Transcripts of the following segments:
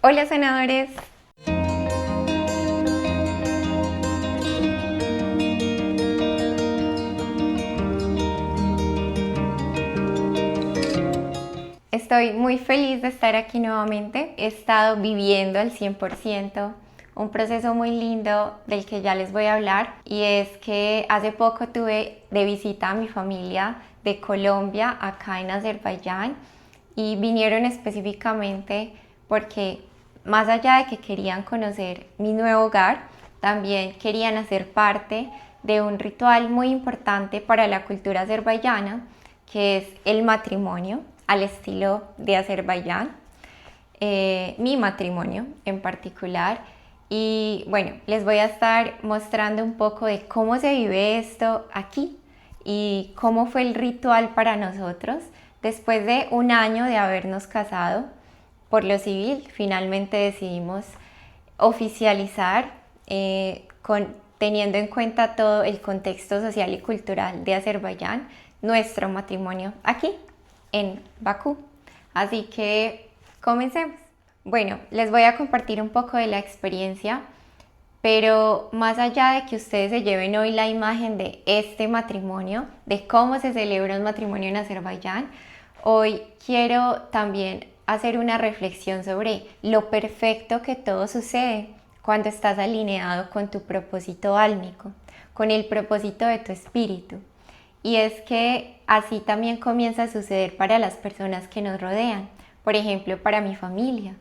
Hola sanadores, estoy muy feliz de estar aquí nuevamente. He estado viviendo al 100% un proceso muy lindo del que ya les voy a hablar, y es que hace poco tuve de visita a mi familia de Colombia acá en Azerbaiyán, y vinieron específicamente porque más allá de que querían conocer mi nuevo hogar, también querían hacer parte de un ritual muy importante para la cultura azerbaiyana, que es el matrimonio al estilo de Azerbaiyán, mi matrimonio en particular. Y bueno, les voy a estar mostrando un poco de cómo se vive esto aquí y cómo fue el ritual para nosotros. Después de un año de habernos casado por lo civil, finalmente decidimos oficializar, teniendo en cuenta todo el contexto social y cultural de Azerbaiyán, nuestro matrimonio aquí en Bakú. Así que comencemos. Bueno, les voy a compartir un poco de la experiencia, pero más allá de que ustedes se lleven hoy la imagen de este matrimonio, de cómo se celebra un matrimonio en Azerbaiyán, hoy quiero también hacer una reflexión sobre lo perfecto que todo sucede cuando estás alineado con tu propósito álmico, con el propósito de tu espíritu. Y es que así también comienza a suceder para las personas que nos rodean, por ejemplo, para mi familia,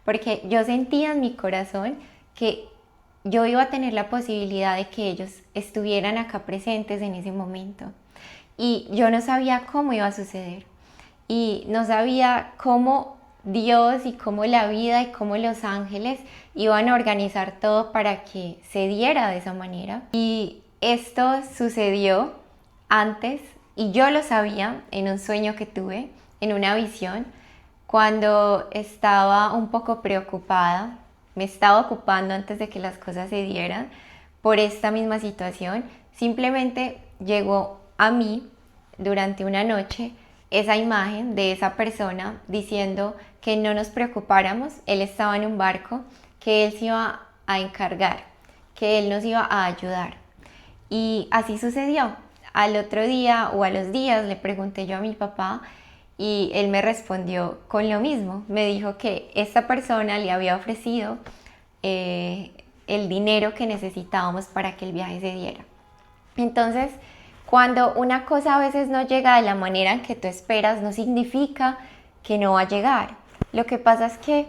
porque yo sentía en mi corazón que yo iba a tener la posibilidad de que ellos estuvieran acá presentes en ese momento. Y yo no sabía cómo iba a suceder. Y no sabía cómo Dios y cómo la vida y cómo los ángeles iban a organizar todo para que se diera de esa manera. Y esto sucedió antes, y yo lo sabía en un sueño que tuve, en una visión, cuando estaba un poco preocupada. Me estaba ocupando antes de que las cosas se dieran por esta misma situación. Simplemente llegó a mí durante una noche esa imagen de esa persona diciendo que no nos preocupáramos. Él estaba en un barco, que él se iba a encargar, que él nos iba a ayudar. Y así sucedió. Al otro día o a los días le pregunté yo a mi papá, y él me respondió con lo mismo. Me dijo que esta persona le había ofrecido eh, el dinero que necesitábamos para que el viaje se diera. Entonces, cuando una cosa a veces no llega de la manera en que tú esperas, no significa que no va a llegar. Lo que pasa es que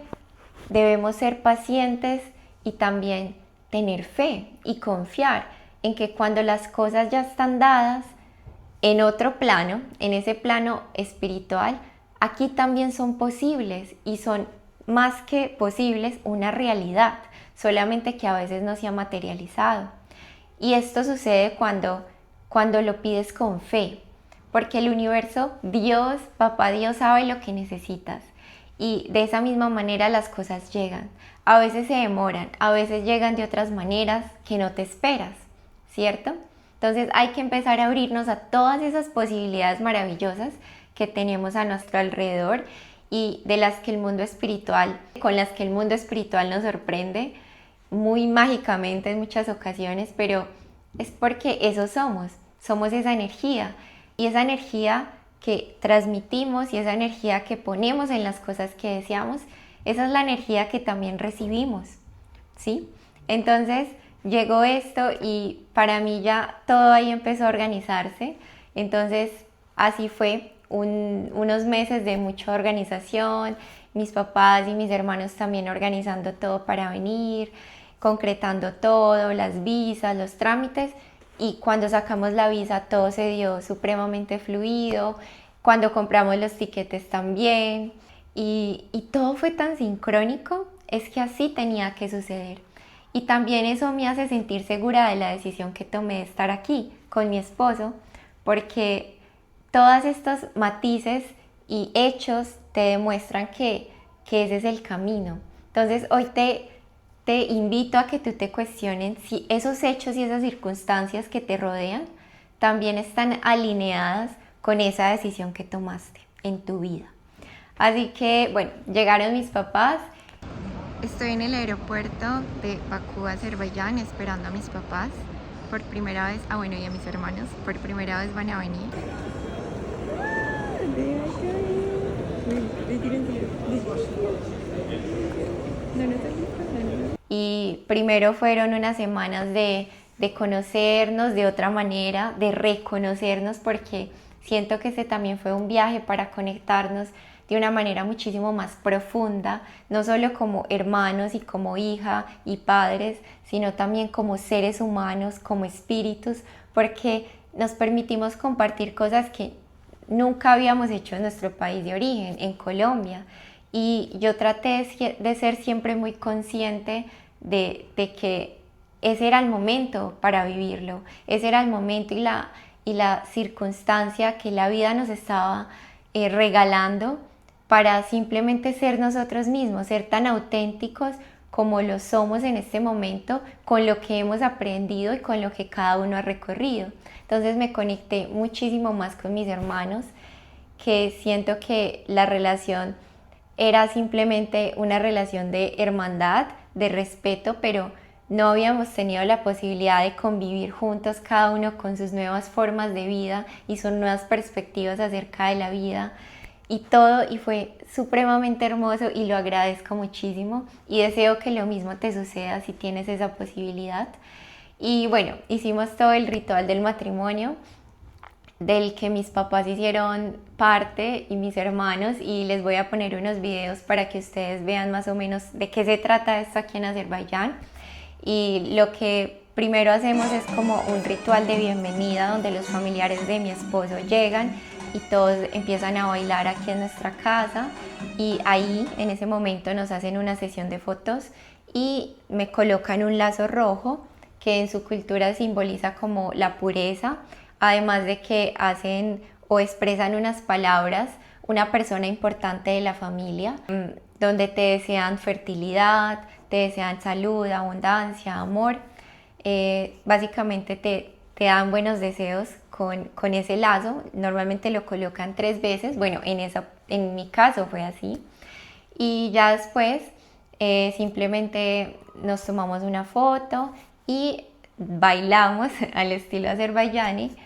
debemos ser pacientes y también tener fe y confiar en que cuando las cosas ya están dadas en otro plano, en ese plano espiritual, aquí también son posibles, y son más que posibles una realidad, solamente que a veces no se ha materializado. Y esto sucede cuando lo pides con fe, porque el universo, Dios, Papá Dios sabe lo que necesitas, y de esa misma manera las cosas llegan. A veces se demoran, a veces llegan de otras maneras que no te esperas, ¿cierto? Entonces hay que empezar a abrirnos a todas esas posibilidades maravillosas que tenemos a nuestro alrededor, y de las que el mundo espiritual, con las que el mundo espiritual nos sorprende muy mágicamente en muchas ocasiones, pero es porque eso somos esa energía, y esa energía que transmitimos y esa energía que ponemos en las cosas que deseamos, esa es la energía que también recibimos, ¿sí? Entonces llegó esto, y para mí ya todo ahí empezó a organizarse. Entonces así fue unos meses de mucha organización, mis papás y mis hermanos también organizando todo para venir, concretando todo, las visas, los trámites, y cuando sacamos la visa todo se dio supremamente fluido, cuando compramos los tiquetes también, y todo fue tan sincrónico. Es que así tenía que suceder. Y también eso me hace sentir segura de la decisión que tomé de estar aquí con mi esposo, porque todos estos matices y hechos te demuestran que ese es el camino. Entonces hoy te invito a que tú te cuestiones si esos hechos y esas circunstancias que te rodean también están alineadas con esa decisión que tomaste en tu vida. Así que bueno, llegaron mis papás Estoy en el aeropuerto de Bakú, Azerbaiyán, esperando a mis papás. Por primera vez, bueno, y a mis hermanos, por primera vez van a venir. Y primero fueron unas semanas de conocernos de otra manera, de reconocernos, porque siento que ese también fue un viaje para conectarnos de una manera muchísimo más profunda, no solo como hermanos y como hija y padres, sino también como seres humanos, como espíritus, porque nos permitimos compartir cosas que nunca habíamos hecho en nuestro país de origen, en Colombia. Y yo traté de ser siempre muy consciente de que ese era el momento para vivirlo, ese era el momento y la circunstancia que la vida nos estaba regalando para simplemente ser nosotros mismos, ser tan auténticos como lo somos en este momento, con lo que hemos aprendido y con lo que cada uno ha recorrido. Entonces me conecté muchísimo más con mis hermanos, que siento que la relación era simplemente una relación de hermandad, de respeto, pero no habíamos tenido la posibilidad de convivir juntos, cada uno con sus nuevas formas de vida y sus nuevas perspectivas acerca de la vida y todo, y fue supremamente hermoso y lo agradezco muchísimo y deseo que lo mismo te suceda si tienes esa posibilidad. Y bueno, hicimos todo el ritual del matrimonio, del que mis papás hicieron parte y mis hermanos, y les voy a poner unos videos para que ustedes vean más o menos de qué se trata esto aquí en Azerbaiyán. Y lo que primero hacemos es como un ritual de bienvenida donde los familiares de mi esposo llegan y todos empiezan a bailar aquí en nuestra casa, y ahí en ese momento nos hacen una sesión de fotos y me colocan un lazo rojo que en su cultura simboliza como la pureza, además de que hacen o expresan unas palabras, una persona importante de la familia, donde te desean fertilidad, te desean salud, abundancia, amor. Básicamente te dan buenos deseos con ese lazo. Normalmente lo colocan 3 veces, bueno, en mi caso fue así. Y ya después simplemente nos tomamos una foto y bailamos al estilo azerbaiyani.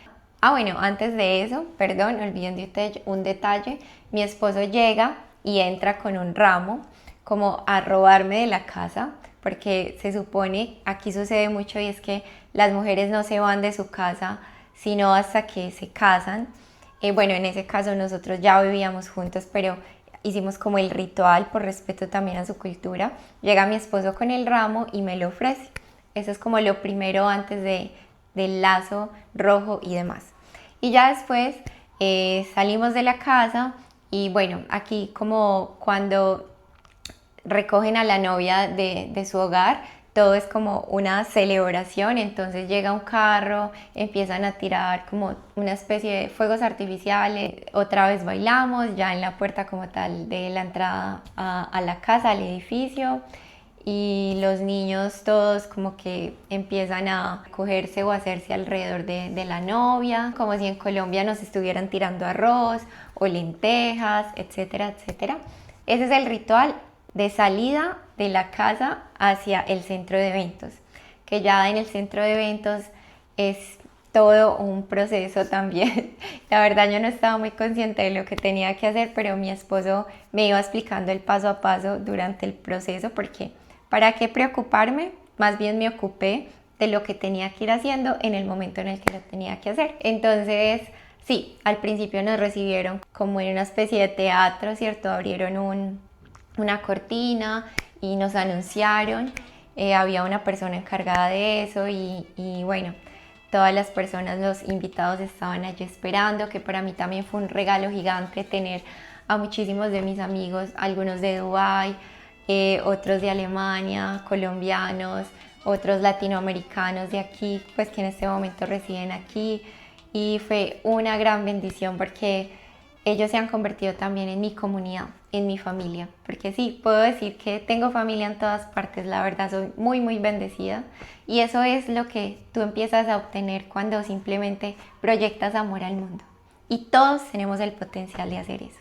Bueno, antes de eso, perdón, olvidé un detalle. Mi esposo llega y entra con un ramo como a robarme de la casa, porque se supone, aquí sucede mucho, y es que las mujeres no se van de su casa sino hasta que se casan. Bueno, en ese caso nosotros ya vivíamos juntos, pero hicimos como el ritual por respeto también a su cultura. Llega mi esposo con el ramo y me lo ofrece. Eso es como lo primero antes del lazo rojo y demás. Y ya después salimos de la casa y bueno, aquí como cuando recogen a la novia de su hogar, todo es como una celebración. Entonces llega un carro, empiezan a tirar como una especie de fuegos artificiales, otra vez bailamos ya en la puerta como tal de la entrada a la casa, al edificio, y los niños todos como que empiezan a cogerse o hacerse alrededor de la novia, como si en Colombia nos estuvieran tirando arroz o lentejas, etcétera, etcétera. Ese es el ritual de salida de la casa hacia el centro de eventos, que ya en el centro de eventos es todo un proceso también. La verdad yo no estaba muy consciente de lo que tenía que hacer, pero mi esposo me iba explicando el paso a paso durante el proceso, porque ¿para qué preocuparme? Más bien me ocupé de lo que tenía que ir haciendo en el momento en el que lo tenía que hacer. Entonces, sí, al principio nos recibieron como en una especie de teatro, ¿cierto? Abrieron una cortina y nos anunciaron. Había una persona encargada de eso y bueno, todas las personas, los invitados estaban allí esperando, que para mí también fue un regalo gigante tener a muchísimos de mis amigos, algunos de Dubái, otros de Alemania, colombianos, otros latinoamericanos de aquí, pues que en este momento residen aquí, y fue una gran bendición porque ellos se han convertido también en mi comunidad, en mi familia, porque sí, puedo decir que tengo familia en todas partes, la verdad soy muy muy bendecida, y eso es lo que tú empiezas a obtener cuando simplemente proyectas amor al mundo, y todos tenemos el potencial de hacer eso.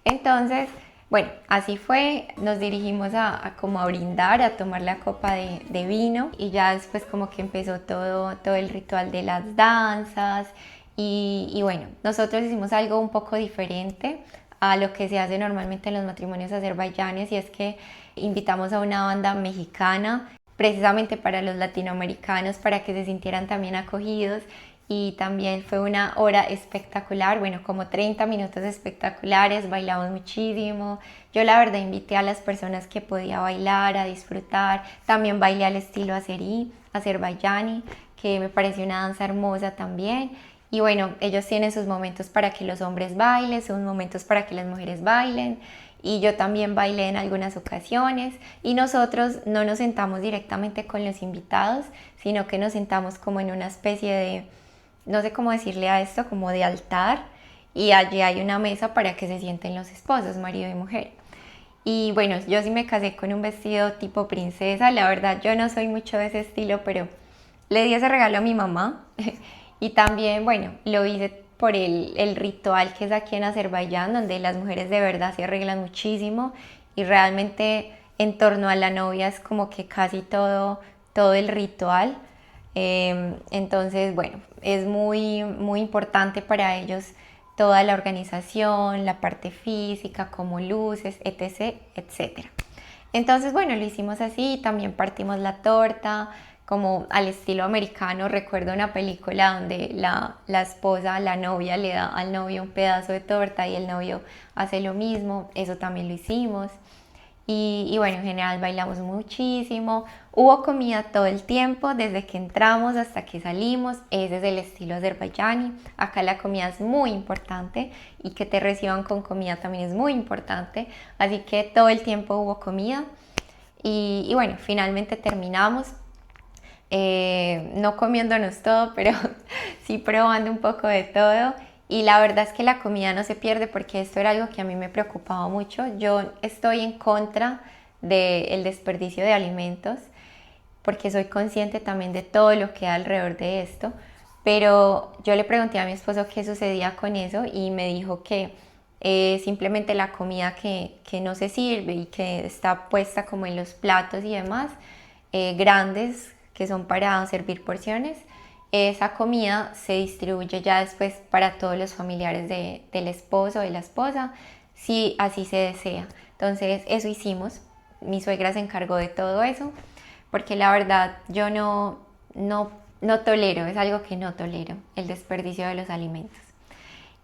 Entonces, Bueno, así fue, nos dirigimos a como a brindar, a tomar la copa de vino y ya después como que empezó todo el ritual de las danzas y bueno, nosotros hicimos algo un poco diferente a lo que se hace normalmente en los matrimonios azerbaiyanes y es que invitamos a una banda mexicana precisamente para los latinoamericanos para que se sintieran también acogidos y también fue una hora espectacular, bueno, como 30 minutos espectaculares, bailamos muchísimo. Yo la verdad invité a las personas que podía bailar, a disfrutar. También bailé al estilo azerí, azerbaiyani, que me pareció una danza hermosa también. Y bueno, ellos tienen sus momentos para que los hombres bailen, sus momentos para que las mujeres bailen. Y yo también bailé en algunas ocasiones y nosotros no nos sentamos directamente con los invitados, sino que nos sentamos como en una especie de, no sé cómo decirle a esto, como de altar y allí hay una mesa para que se sienten los esposos, marido y mujer. Y bueno, yo sí me casé con un vestido tipo princesa, la verdad yo no soy mucho de ese estilo, pero le di ese regalo a mi mamá y también, bueno, lo hice por el ritual que es aquí en Azerbaiyán, donde las mujeres de verdad se arreglan muchísimo y realmente en torno a la novia es como que casi todo el ritual. Entonces, bueno, es muy importante para ellos toda la organización, la parte física, como luces, etc., etcétera. Entonces, bueno, lo hicimos así, también partimos la torta, como al estilo americano. Recuerdo una película donde la esposa, la novia, le da al novio un pedazo de torta y el novio hace lo mismo, eso también lo hicimos. Y bueno, en general bailamos muchísimo, hubo comida todo el tiempo, desde que entramos hasta que salimos, ese es el estilo azerbaiyani, acá la comida es muy importante y que te reciban con comida también es muy importante, así que todo el tiempo hubo comida y bueno, finalmente terminamos, no comiéndonos todo, pero sí probando un poco de todo. Y la verdad es que la comida no se pierde porque esto era algo que a mí me preocupaba mucho. Yo estoy en contra del desperdicio de alimentos porque soy consciente también de todo lo que hay alrededor de esto. Pero yo le pregunté a mi esposo qué sucedía con eso y me dijo que simplemente la comida que no se sirve y que está puesta como en los platos y demás, grandes, que son para servir porciones, esa comida se distribuye ya después para todos los familiares del esposo o de la esposa, si así se desea. Entonces eso hicimos, mi suegra se encargó de todo eso, porque la verdad yo no tolero, es algo que no tolero, el desperdicio de los alimentos.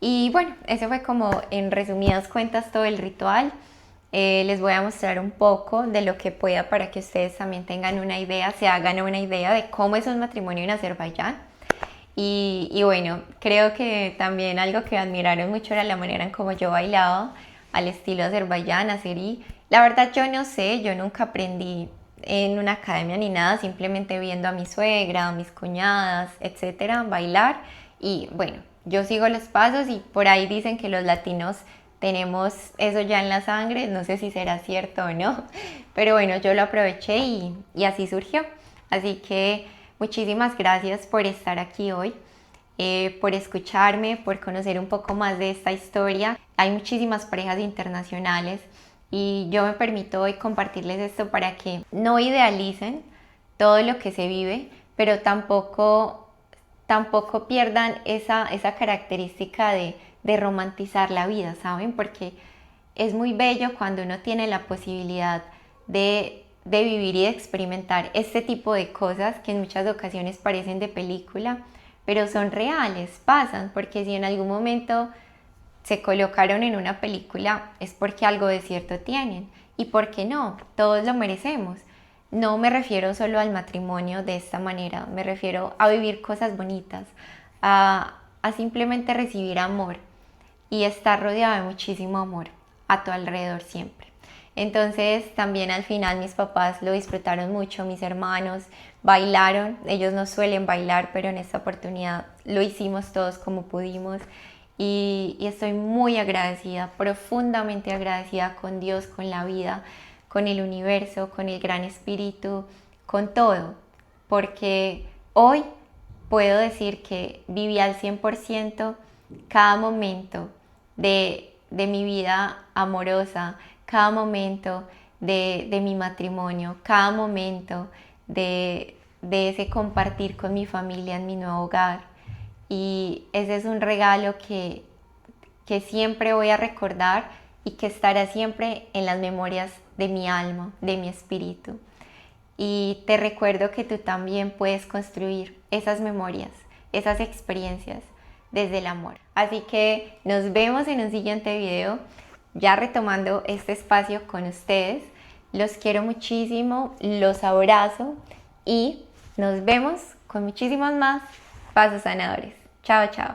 Y bueno, ese fue como en resumidas cuentas todo el ritual. Les voy a mostrar un poco de lo que pueda para que ustedes también tengan una idea, se hagan una idea de cómo es un matrimonio en Azerbaiyán. Y bueno, creo que también algo que admiraron mucho era la manera en cómo yo bailaba al estilo Azerbaiyán, azerí. La verdad yo no sé, yo nunca aprendí en una academia ni nada, simplemente viendo a mi suegra, a mis cuñadas, etcétera, bailar. Y bueno, yo sigo los pasos y por ahí dicen que los latinos tenemos eso ya en la sangre, no sé si será cierto o no, pero bueno, yo lo aproveché y así surgió. Así que muchísimas gracias por estar aquí hoy, por escucharme, por conocer un poco más de esta historia. Hay muchísimas parejas internacionales y yo me permito hoy compartirles esto para que no idealicen todo lo que se vive, pero tampoco pierdan esa característica de romantizar la vida, ¿saben? Porque es muy bello cuando uno tiene la posibilidad de vivir y de experimentar este tipo de cosas que en muchas ocasiones parecen de película, pero son reales, pasan, porque si en algún momento se colocaron en una película es porque algo de cierto tienen. ¿Y por qué no? Todos lo merecemos. No me refiero solo al matrimonio de esta manera, me refiero a vivir cosas bonitas, a simplemente recibir amor y estar rodeado de muchísimo amor a tu alrededor siempre. Entonces también al final mis papás lo disfrutaron mucho, mis hermanos bailaron, ellos no suelen bailar, pero en esta oportunidad lo hicimos todos como pudimos y estoy muy agradecida, profundamente agradecida con Dios, con la vida, con el universo, con el gran espíritu, con todo, porque hoy puedo decir que viví al 100% cada momento de mi vida amorosa, cada momento de mi matrimonio, cada momento de ese compartir con mi familia en mi nuevo hogar. Y ese es un regalo que siempre voy a recordar y que estará siempre en las memorias de mi alma, de mi espíritu. Y te recuerdo que tú también puedes construir esas memorias, esas experiencias desde el amor. Así que nos vemos en un siguiente video, ya retomando este espacio con ustedes. Los quiero muchísimo, los abrazo y nos vemos con muchísimos más pasos sanadores. Chao, chao.